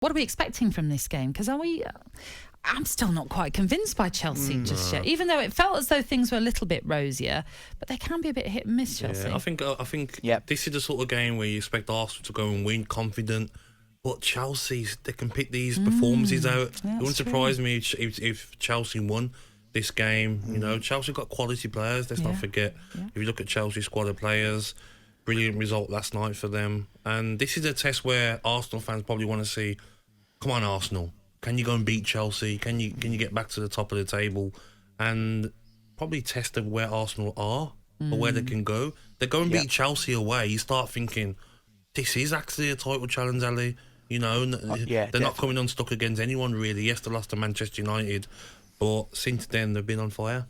What are we expecting from this game? Because I'm still not quite convinced by Chelsea just yet, even though it felt as though things were a little bit rosier, but they can be a bit hit and miss, Chelsea. Yeah, I think this is the sort of game where you expect Arsenal to go and win confident, but Chelsea, they can pick these performances out. It wouldn't surprise me if Chelsea won this game. You know, Chelsea got quality players, let's not forget. If you look at Chelsea's squad of players, brilliant result last night for them. And this is a test where Arsenal fans probably want to see, come on, Arsenal, can you go and beat Chelsea? Can you get back to the top of the table? And probably test of where Arsenal are or where they can go. They go and beat Chelsea away. You start thinking, this is actually a title challenge, Ali. You know, they're not coming unstuck against anyone, really. Yes, they lost to Manchester United, but since then they've been on fire.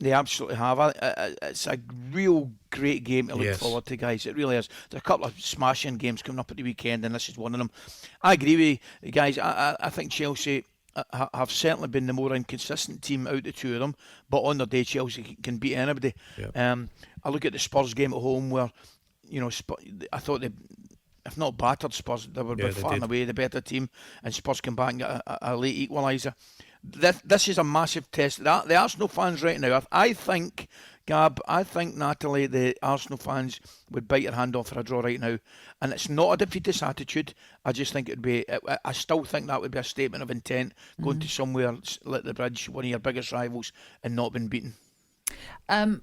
They absolutely have. It's a real great game to look forward to, guys. It really is. There's a couple of smashing games coming up at the weekend, and this is one of them. I agree with you, guys. I think Chelsea have certainly been the more inconsistent team out of the two of them, but on their day, Chelsea can beat anybody. I look at the Spurs game at home where, you know, I thought they, if not battered Spurs, they were by far and away the better team, and Spurs came back and got a late equaliser. This is a massive test. The Arsenal fans right now, I think, Gab, Natalie, the Arsenal fans would bite your hand off for a draw right now. And it's not a defeatist attitude. I just think I still think that would be a statement of intent, going to somewhere like the Bridge, one of your biggest rivals, and not been beaten.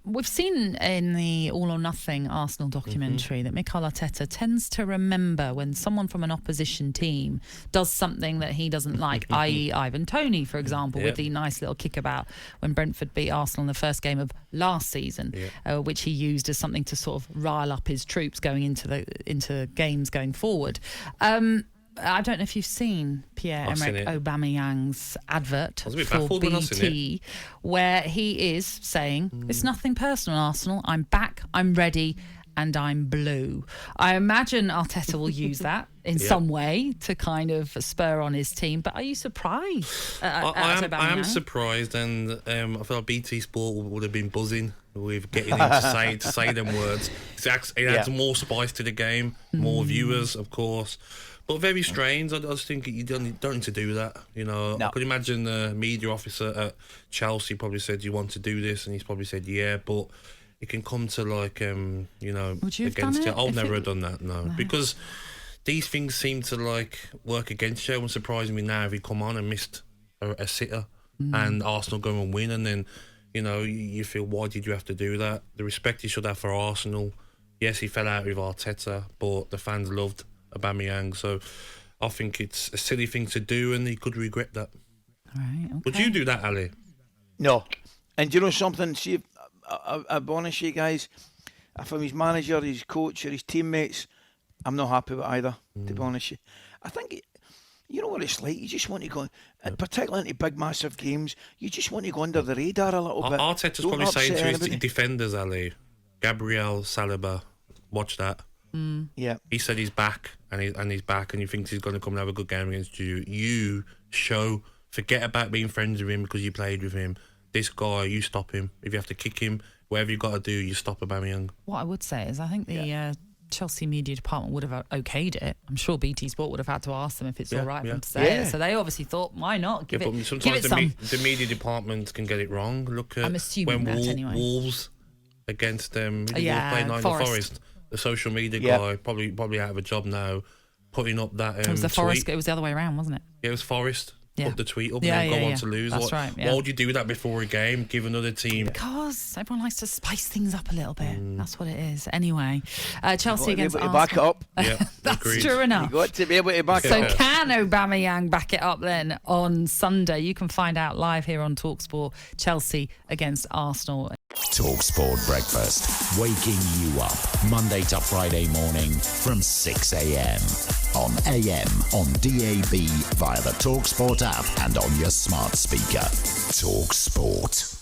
We've seen in the All or Nothing Arsenal documentary that Mikel Arteta tends to remember when someone from an opposition team does something that he doesn't like, i.e. Ivan Toney, for example, with the nice little kickabout when Brentford beat Arsenal in the first game of last season, which he used as something to sort of rile up his troops going into games going forward. I don't know if you've seen Pierre-Emerick Aubameyang's advert for BT, where he is saying, it's nothing personal, Arsenal. I'm back, I'm ready, and I'm blue. I imagine Arteta will use that in some way to kind of spur on his team. But are you surprised? I am surprised, and I feel like BT Sport would have been buzzing with getting him to say them words. It adds more spice to the game, more viewers, of course. But very strange. I just think you don't need to do that. You know, I could imagine the media officer at Chelsea probably said, "You want to do this?" and he's probably said, "Yeah." But it can come to like, you know, would you have done it? I'll never have done that. No, because these things seem to like work against you. It wouldn't surprise me now if he come on and missed a sitter and Arsenal go and win, and then you know you feel, why did you have to do that? The respect he should have for Arsenal. Yes, he fell out with Arteta, but the fans loved Aubameyang, so I think it's a silly thing to do, and he could regret that. Right, okay. Would you do that, Ali? No. And do you know something? See, I'll be honest with you guys, if I'm his manager, his coach, or his teammates, I'm not happy with either, to be honest with you. I think, you know what it's like, you just want to go, particularly into big, massive games, you just want to go under the radar a little bit. Arteta's probably saying to his defenders, Ali, Gabriel, Saliba, watch that. Yeah, he said he's back, and he's back, and he thinks he's going to come and have a good game against you. You forget about being friends with him because you played with him. This guy, you stop him. If you have to kick him, whatever you got to do, you stop Aubameyang. What I would say is, I think the Chelsea media department would have okayed it. I'm sure BT Sport would have had to ask them if it's all right for them to say it. So they obviously thought, why not? Give it sometimes some. The media department can get it wrong. Look at I'm assuming when Wolves against them, Wolves played Forest. The social media guy, probably out of a job now, putting up that it was the tweet. Forest. It was the other way around, wasn't it? Yeah, it was Forest. Put the tweet up and then go on to lose. That's right. Why would you do that before a game? Give another team. Because everyone likes to spice things up a little bit. That's what it is. Anyway, Chelsea against Arsenal. Back it up. Yeah, that's true enough. You got to be able to back it up. So can Aubameyang back it up then on Sunday? You can find out live here on talkSPORT. Chelsea against Arsenal. talkSPORT Breakfast, waking you up Monday to Friday morning from 6 a.m. on AM, on DAB, via the talkSPORT app and on your smart speaker. talkSPORT.